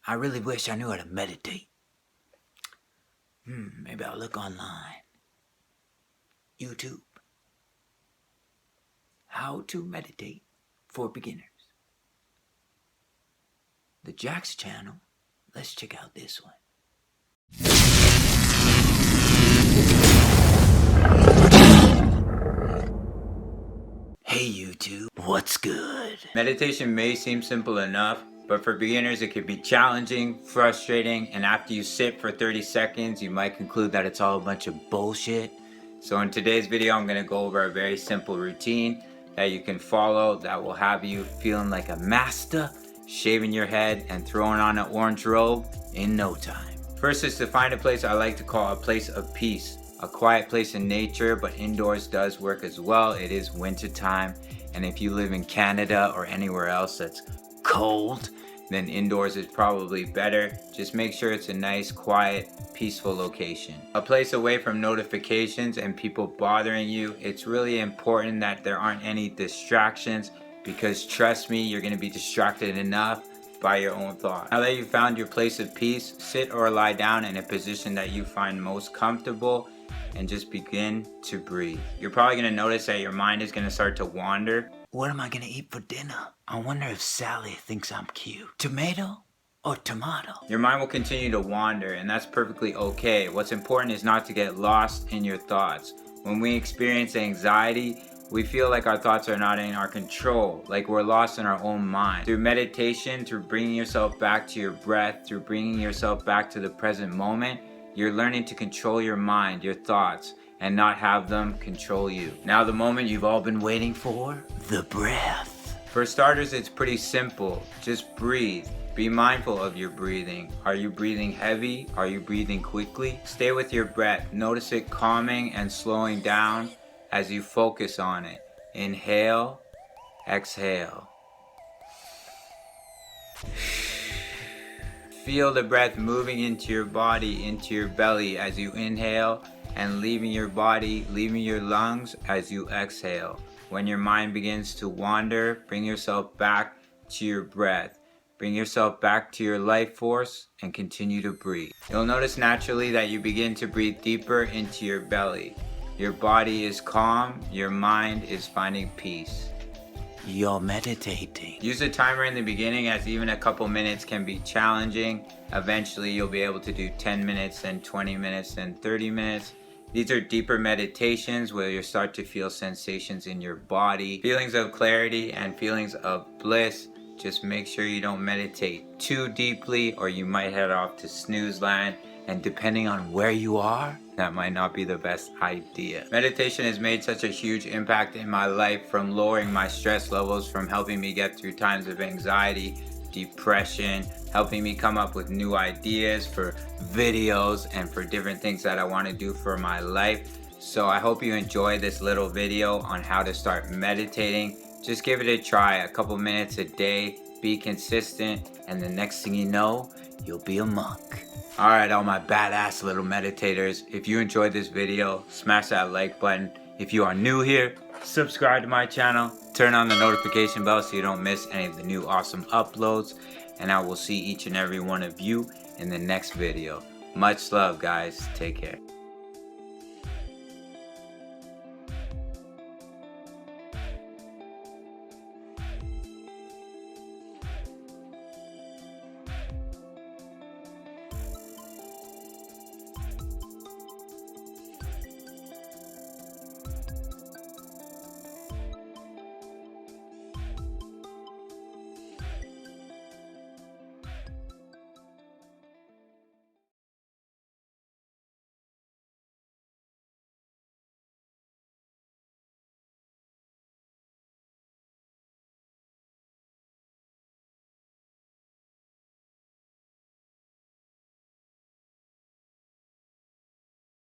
I really wish I knew how to meditate. Maybe I'll look online. YouTube. How to meditate for beginners. The Jax channel. Let's check out this one. Hey YouTube, what's good? Meditation may seem simple enough, but for beginners it can be challenging, frustrating, and after you sit for 30 seconds, you might conclude that it's all a bunch of bullshit. So in today's video, I'm going to go over a very simple routine that you can follow that will have you feeling like a master, shaving your head and throwing on an orange robe in no time. First is to find a place I like to call a place of peace. A quiet place in nature, but indoors does work as well. It is winter time, and if you live in Canada or anywhere else that's cold, then indoors is probably better. Just make sure it's a nice, quiet, peaceful location. A place away from notifications and people bothering you. It's really important that there aren't any distractions, because trust me, you're going to be distracted enough by your own thoughts. Now that you've found your place of peace, sit or lie down in a position that you find most comfortable and just begin to breathe. You're probably going to notice that your mind is going to start to wander. What am I going to eat for dinner? I wonder if Sally thinks I'm cute. Tomato or tomato? Your mind will continue to wander, and that's perfectly okay. What's important is not to get lost in your thoughts. When we experience anxiety, we feel like our thoughts are not in our control, like we're lost in our own mind. Through meditation, through bringing yourself back to your breath, through bringing yourself back to the present moment, you're learning to control your mind, your thoughts, and not have them control you. Now the moment you've all been waiting for, the breath. For starters, it's pretty simple. Just breathe. Be mindful of your breathing. Are you breathing heavy? Are you breathing quickly? Stay with your breath. Notice it calming and slowing down as you focus on it. Inhale, exhale. Feel the breath moving into your body, into your belly as you inhale, and leaving your body, leaving your lungs as you exhale. When your mind begins to wander, bring yourself back to your breath. Bring yourself back to your life force and continue to breathe. You'll notice naturally that you begin to breathe deeper into your belly. Your body is calm, your mind is finding peace. You're meditating. Use a timer in the beginning, as even a couple minutes can be challenging. Eventually you'll be able to do 10 minutes, then 20 minutes, then 30 minutes. These are deeper meditations where you'll start to feel sensations in your body, feelings of clarity and feelings of bliss. Just make sure you don't meditate too deeply or you might head off to snooze land. And depending on where you are, that might not be the best idea. Meditation has made such a huge impact in my life, from lowering my stress levels, from helping me get through times of anxiety, depression, helping me come up with new ideas for videos and for different things that I want to do for my life. So I hope you enjoy this little video on how to start meditating. Just give it a try, a couple minutes a day, be consistent, and the next thing you know, you'll be a monk. Alright, all my badass little meditators, if you enjoyed this video, smash that like button. If you are new here, subscribe to my channel, turn on the notification bell so you don't miss any of the new awesome uploads, and I will see each and every one of you in the next video. Much love, guys. Take care.